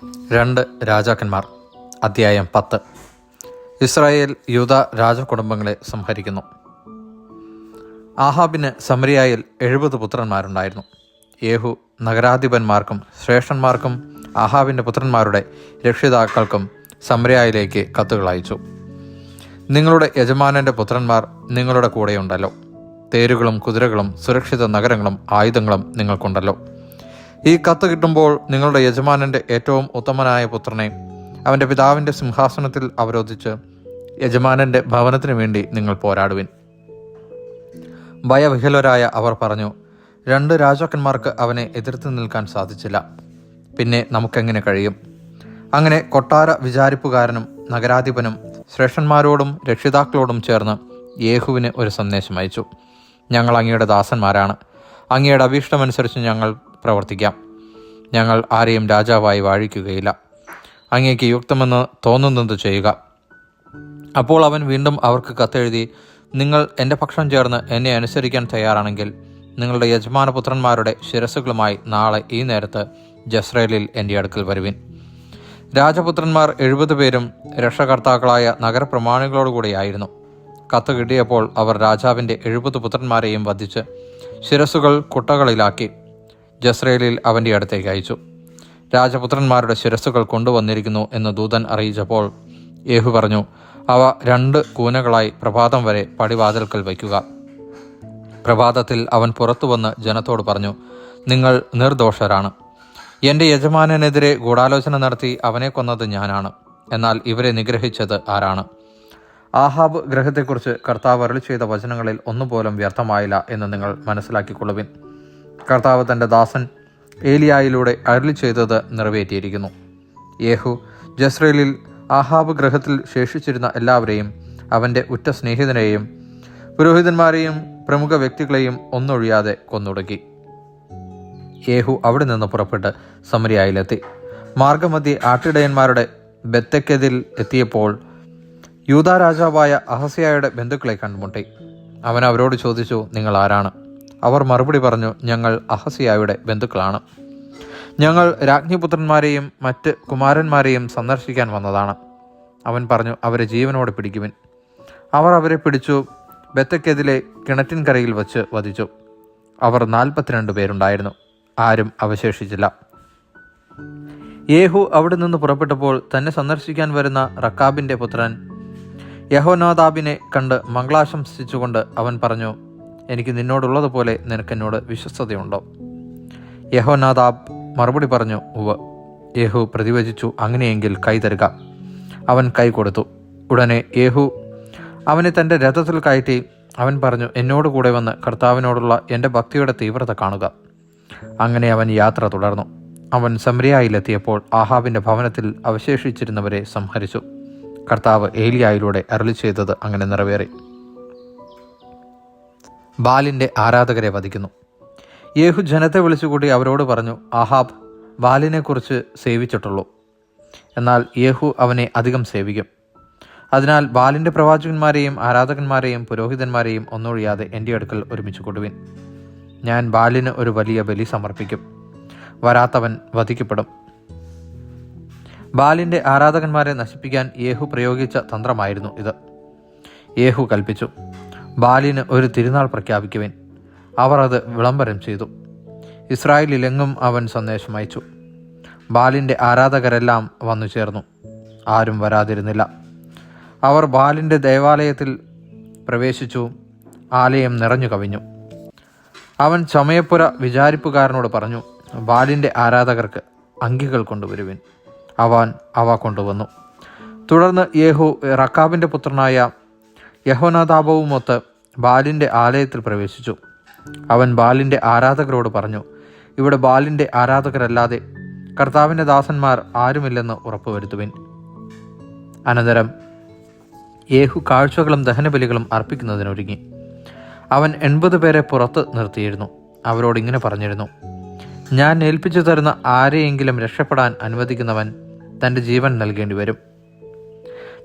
2 രാജാക്കന്മാർ അധ്യായം 10. ഇസ്രായേൽ യൂദാ രാജകുടുംബങ്ങളെ സംഹരിക്കുന്നു. ആഹാബിന് സമരിയായിൽ 70 പുത്രന്മാരുണ്ടായിരുന്നു. യേഹു നഗരാധിപന്മാർക്കും ശ്രേഷ്ഠന്മാർക്കും ആഹാബിൻ്റെ പുത്രന്മാരുടെ രക്ഷിതാക്കൾക്കും സമരിയായിലേക്ക് കത്തുകൾ അയച്ചു. നിങ്ങളുടെ യജമാനൻ്റെ പുത്രന്മാർ നിങ്ങളുടെ കൂടെയുണ്ടല്ലോ. തേരുകളും കുതിരകളും സുരക്ഷിത നഗരങ്ങളും ആയുധങ്ങളും നിങ്ങൾക്കുണ്ടല്ലോ. ഈ കത്ത് കിട്ടുമ്പോൾ നിങ്ങളുടെ യജമാനൻ്റെ ഏറ്റവും ഉത്തമനായ പുത്രനെ അവൻ്റെ പിതാവിൻ്റെ സിംഹാസനത്തിൽ അവരോധിച്ച് യജമാനൻ്റെ ഭവനത്തിന് വേണ്ടി നിങ്ങൾ പോരാടുവിൻ. ഭയവിഹ്വലരായ അവർ പറഞ്ഞു, 2 രാജാക്കന്മാർക്ക് അവനെ എതിർത്ത് നിൽക്കാൻ സാധിച്ചില്ല. പിന്നെ നമുക്കെങ്ങനെ കഴിയും? അങ്ങനെ കൊട്ടാര വിചാരിപ്പുകാരനും നഗരാധിപനും ശ്രേഷ്ഠന്മാരോടും രക്ഷിതാക്കളോടും ചേർന്ന് യേഹുവിന് ഒരു സന്ദേശം അയച്ചു. ഞങ്ങൾ അങ്ങയുടെ ദാസന്മാരാണ്. അങ്ങയുടെ അഭീഷ്ടമനുസരിച്ച് ഞങ്ങൾ പ്രവർത്തിക്കാം. ഞങ്ങൾ ആരെയും രാജാവായി വാഴിക്കുകയില്ല. അങ്ങേക്ക് യുക്തമെന്ന് തോന്നുന്നത് ചെയ്യുക. അപ്പോൾ അവൻ വീണ്ടും അവർക്ക് കത്തെഴുതി, നിങ്ങൾ എൻ്റെ പക്ഷം ചേർന്ന് എന്നെ അനുസരിക്കാൻ തയ്യാറാണെങ്കിൽ നിങ്ങളുടെ യജമാനപുത്രന്മാരുടെ ശിരസ്സുകളുമായി നാളെ ഈ നേരത്ത് ജസ്രയേലിൽ എൻ്റെ അടുക്കൽ വരുവിൻ. രാജപുത്രന്മാർ 70 പേരും രക്ഷകർത്താക്കളായ നഗരപ്രമാണികളോടുകൂടിയായിരുന്നു. കത്ത് കിട്ടിയപ്പോൾ അവർ രാജാവിൻ്റെ 70 പുത്രന്മാരെയും വധിച്ച് ശിരസ്സുകൾ കുട്ടകളിലാക്കി ജസ്രയേലിൽ അവൻ്റെ അടുത്തേക്ക് അയച്ചു. രാജപുത്രന്മാരുടെ ശിരസ്സുകൾ കൊണ്ടുവന്നിരിക്കുന്നു എന്ന് ദൂതൻ അറിയിച്ചപ്പോൾ യേഹു പറഞ്ഞു, അവ 2 കൂനകളായി പ്രഭാതം വരെ പടിവാതിൽക്കൽ വയ്ക്കുക. പ്രഭാതത്തിൽ അവൻ പുറത്തു വന്ന് ജനത്തോട് പറഞ്ഞു, നിങ്ങൾ നിർദോഷരാണ്. എൻ്റെ യജമാനനെതിരെ ഗൂഢാലോചന നടത്തി അവനെ കൊന്നത് ഞാനാണ്. എന്നാൽ ഇവരെ നിഗ്രഹിച്ചത് ആരാണ്? ആഹാബ് ഗ്രഹത്തെക്കുറിച്ച് കർത്താവ് അരുളി ചെയ്ത വചനങ്ങളിൽ ഒന്നുപോലും വ്യർത്ഥമായില്ല എന്ന് നിങ്ങൾ മനസ്സിലാക്കിക്കൊള്ളുവിൻ. കർത്താവ് തൻ്റെ ദാസൻ ഏലിയായിലൂടെ അരുളി ചെയ്തത് നിറവേറ്റിയിരിക്കുന്നു. യേഹു ജസ്രയേലിൽ ആഹാബ് ഗ്രഹത്തിൽ ശേഷിച്ചിരുന്ന എല്ലാവരെയും, അവൻ്റെ ഉറ്റ സ്നേഹിതനെയും പുരോഹിതന്മാരെയും പ്രമുഖ വ്യക്തികളെയും ഒന്നൊഴിയാതെ കൊന്നൊടുക്കി. യേഹു അവിടെ നിന്ന് പുറപ്പെട്ട് സമരിയായിലെത്തി. മാർഗമധ്യേ ആട്ടിടയന്മാരുടെ ബെത്തെക്കെതിൽ എത്തിയപ്പോൾ യൂദാ രാജാവായ അഹസ്യായുടെ ബന്ധുക്കളെ കണ്ടുമുട്ടി. അവൻ അവരോട് ചോദിച്ചു, നിങ്ങൾ ആരാണ്? അവർ മറുപടി പറഞ്ഞു, ഞങ്ങൾ അഹസ്യായുടെ ബന്ധുക്കളാണ്. ഞങ്ങൾ രാജ്ഞിപുത്രന്മാരെയും മറ്റ് കുമാരന്മാരെയും സന്ദർശിക്കാൻ വന്നതാണ്. അവൻ പറഞ്ഞു, അവരെ ജീവനോടെ പിടിക്കുവിൻ. അവർ അവരെ പിടിച്ചു ബെത്തെക്കെതിലെ കിണറ്റിൻകരയിൽ വച്ച് വധിച്ചു. അവർ 42 പേരുണ്ടായിരുന്നു. ആരും അവശേഷിച്ചില്ല. യേഹു അവിടെ നിന്ന് പുറപ്പെട്ടപ്പോൾ തന്നെ സന്ദർശിക്കാൻ വരുന്ന റക്കാബിൻ്റെ പുത്രൻ യഹോനാദാബിനെ കണ്ട് മംഗളാശംസിച്ചുകൊണ്ട് അവൻ പറഞ്ഞു, എനിക്ക് നിന്നോടുള്ളതുപോലെ നിനക്കെന്നോട് വിശ്വസ്തതയുണ്ടോ? യഹോനാദാബ് മറുപടി പറഞ്ഞു, ഉവ്വ്. യേഹു പ്രതിവചിച്ചു, അങ്ങനെയെങ്കിൽ കൈ തരുക. അവൻ കൈ കൊടുത്തു. ഉടനെ യേഹു അവനെ തൻ്റെ രഥത്തിൽ കയറ്റി. അവൻ പറഞ്ഞു, എന്നോട് കൂടെ വന്ന് കർത്താവിനോടുള്ള എൻ്റെ ഭക്തിയുടെ തീവ്രത കാണുക. അങ്ങനെ അവൻ യാത്ര തുടർന്നു. അവൻ സമരിയായിലെത്തിയപ്പോൾ ആഹാബിൻ്റെ ഭവനത്തിൽ അവശേഷിച്ചിരുന്നവരെ സംഹരിച്ചു. കർത്താവ് ഏലിയായിലൂടെ അരുളി ചെയ്തത് അങ്ങനെ നിറവേറി. ബാലിൻ്റെ ആരാധകരെ വധിക്കുന്നു. യേഹു ജനത്തെ വിളിച്ചുകൂടി അവരോട് പറഞ്ഞു, ആഹാബ് ബാലിനെക്കുറിച്ച് സേവിച്ചിട്ടുള്ളൂ. എന്നാൽ യേഹു അവനെ അധികം സേവിക്കും. അതിനാൽ ബാലിൻ്റെ പ്രവാചകന്മാരെയും ആരാധകന്മാരെയും പുരോഹിതന്മാരെയും ഒന്നൊഴിയാതെ എൻ്റെ അടുക്കൽ ഒരുമിച്ച് കൊടുവിൻ. ഞാൻ ബാലിന് ഒരു വലിയ ബലി സമർപ്പിക്കും. വരാത്തവൻ വധിക്കപ്പെടും. ബാലിൻ്റെ ആരാധകന്മാരെ നശിപ്പിക്കാൻ യേഹു പ്രയോഗിച്ച തന്ത്രമായിരുന്നു ഇത്. യേഹു കൽപ്പിച്ചു, ബാലിന് ഒരു തിരുനാൾ പ്രഖ്യാപിക്കുവിൻ. അവർ അത് വിളംബരം ചെയ്തു. ഇസ്രായേലിലെങ്ങും അവൻ സന്ദേശം അയച്ചു. ബാലിൻ്റെ ആരാധകരെല്ലാം വന്നു ചേർന്നു. ആരും വരാതിരുന്നില്ല. അവർ ബാലിൻ്റെ ദേവാലയത്തിൽ പ്രവേശിച്ചു. ആലയം നിറഞ്ഞു കവിഞ്ഞു. അവൻ ചമയപ്പുര വിചാരിപ്പുകാരനോട് പറഞ്ഞു, ബാലിൻ്റെ ആരാധകർക്ക് അങ്കികൾ കൊണ്ടുവരുവിൻ. അവൻ അവ കൊണ്ടുവന്നു. തുടർന്ന് യേഹു റക്കാബിൻ്റെ പുത്രനായ യഹോനാദാബുമൊത്ത് ബാലിൻ്റെ ആലയത്തിൽ പ്രവേശിച്ചു. അവൻ ബാലിൻ്റെ ആരാധകരോട് പറഞ്ഞു, ഇവിടെ ബാലിൻ്റെ ആരാധകരല്ലാതെ കർത്താവിൻ്റെ ദാസന്മാർ ആരുമില്ലെന്ന് ഉറപ്പുവരുത്തുവിൻ. അനന്തരം യേഹു കാഴ്ചകളും ദഹനബലികളും അർപ്പിക്കുന്നതിനൊരുങ്ങി. അവൻ 80 പേരെ പുറത്ത് നിർത്തിയിരുന്നു. അവരോട് ഇങ്ങനെ പറഞ്ഞിരുന്നു, ഞാൻ ഏൽപ്പിച്ചു തരുന്ന ആരെയെങ്കിലും രക്ഷപ്പെടാൻ അനുവദിക്കുന്നവൻ തൻ്റെ ജീവൻ നൽകേണ്ടി വരും.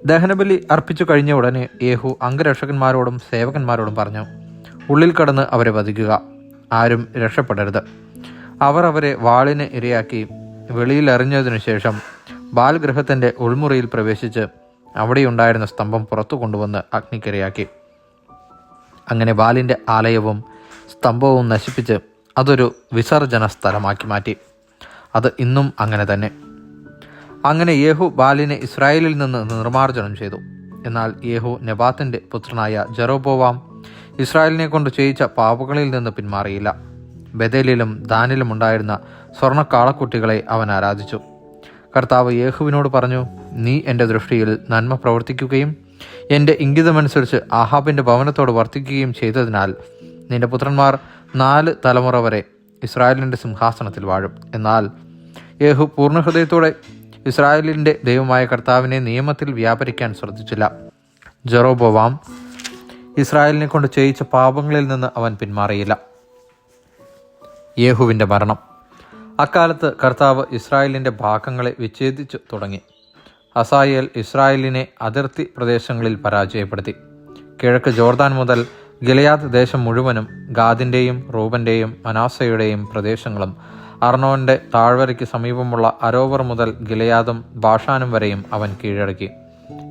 ദഹനബലി അർപ്പിച്ചു കഴിഞ്ഞ ഉടനെ യേഹു അംഗരക്ഷകന്മാരോടും സേവകന്മാരോടും പറഞ്ഞു, ഉള്ളിൽ കടന്ന് അവരെ വധിക്കുക. ആരും രക്ഷപ്പെടരുത്. അവർ അവരെ വാളിന് ഇരയാക്കി വെളിയിൽ എറിഞ്ഞതിനു ശേഷം ബാൽ ഗൃഹത്തിൻ്റെ ഉൾമുറിയിൽ പ്രവേശിച്ച് അവിടെയുണ്ടായിരുന്ന സ്തംഭം പുറത്തു കൊണ്ടുവന്ന് അഗ്നിക്കിരയാക്കി. അങ്ങനെ ബാലിൻ്റെ ആലയവും സ്തംഭവും നശിപ്പിച്ച് അതൊരു വിസർജന സ്ഥലമാക്കി മാറ്റി. അത് ഇന്നും അങ്ങനെ തന്നെ. അങ്ങനെ യേഹു ബാലിനെ ഇസ്രായേലിൽ നിന്ന് നിർമ്മാർജ്ജനം ചെയ്തു. എന്നാൽ യേഹു നെബാത്തിൻ്റെ പുത്രനായ ജെറോബോവാം ഇസ്രായേലിനെ കൊണ്ട് ചെയ്യിച്ച പാപങ്ങളിൽ നിന്ന് പിന്മാറിയില്ല. ബേഥേലിലും ദാനിലും ഉണ്ടായിരുന്ന സ്വർണ്ണ കാളക്കുട്ടികളെ അവൻ ആരാധിച്ചു. കർത്താവ് യേഹുവിനോട് പറഞ്ഞു, നീ എൻ്റെ ദൃഷ്ടിയിൽ നന്മ പ്രവർത്തിക്കുകയും എൻ്റെ ഇംഗിതമനുസരിച്ച് ആഹാബിൻ്റെ ഭവനത്തോട് വർത്തിക്കുകയും ചെയ്തതിനാൽ നിന്റെ പുത്രന്മാർ 4 തലമുറ വരെ ഇസ്രായേലിൻ്റെ സിംഹാസനത്തിൽ വാഴും. എന്നാൽ യേഹു പൂർണ്ണഹൃദയത്തോടെ ഇസ്രായേലിൻ്റെ ദൈവമായ കർത്താവിനെ നിയമത്തിൽ വ്യാപരിക്കാൻ ശ്രദ്ധിച്ചില്ല. ജെറോബോവാം ഇസ്രായേലിനെ കൊണ്ട് ചെയ്യിച്ച പാപങ്ങളിൽ നിന്ന് അവൻ പിന്മാറിയില്ല. യേഹുവിൻ്റെ മരണം. അക്കാലത്ത് കർത്താവ് ഇസ്രായേലിൻ്റെ ഭാഗങ്ങളെ വിച്ഛേദിച്ചു തുടങ്ങി. ഹസായേൽ ഇസ്രായേലിനെ അതിർത്തി പ്രദേശങ്ങളിൽ പരാജയപ്പെടുത്തി. കിഴക്ക് ജോർദാൻ മുതൽ ഗിലെയാദ് ദേശം മുഴുവനും, ഗാദിൻ്റെയും റൂബൻ്റെയും മനാസയുടെയും പ്രദേശങ്ങളും, അർണോൻ്റെ താഴ്വരയ്ക്ക് സമീപമുള്ള അരോവർ മുതൽ ഗിലെയാദും ബാഷാനും വരെയും അവൻ കീഴടക്കി.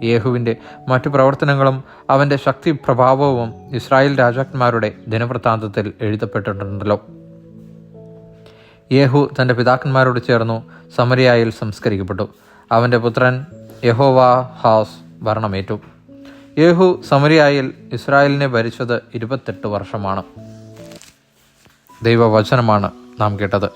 യേഹുവിൻ്റെ മറ്റു പ്രവർത്തനങ്ങളും അവൻ്റെ ശക്തി പ്രഭാവവും ഇസ്രായേൽ രാജാക്കന്മാരുടെ ദിനവൃത്താന്തത്തിൽ എഴുതപ്പെട്ടിട്ടുണ്ടല്ലോ. യേഹു തൻ്റെ പിതാക്കന്മാരോട് ചേർന്നു സമരിയായിൽ സംസ്കരിക്കപ്പെട്ടു. അവൻ്റെ പുത്രൻ യെഹോവാഹാസ് ഭരണമേറ്റു. യേഹു സമരിയായിൽ ഇസ്രായേലിനെ ഭരിച്ചത് 28 വർഷമാണ്. ദൈവവചനമാണ് നാം കേട്ടത്.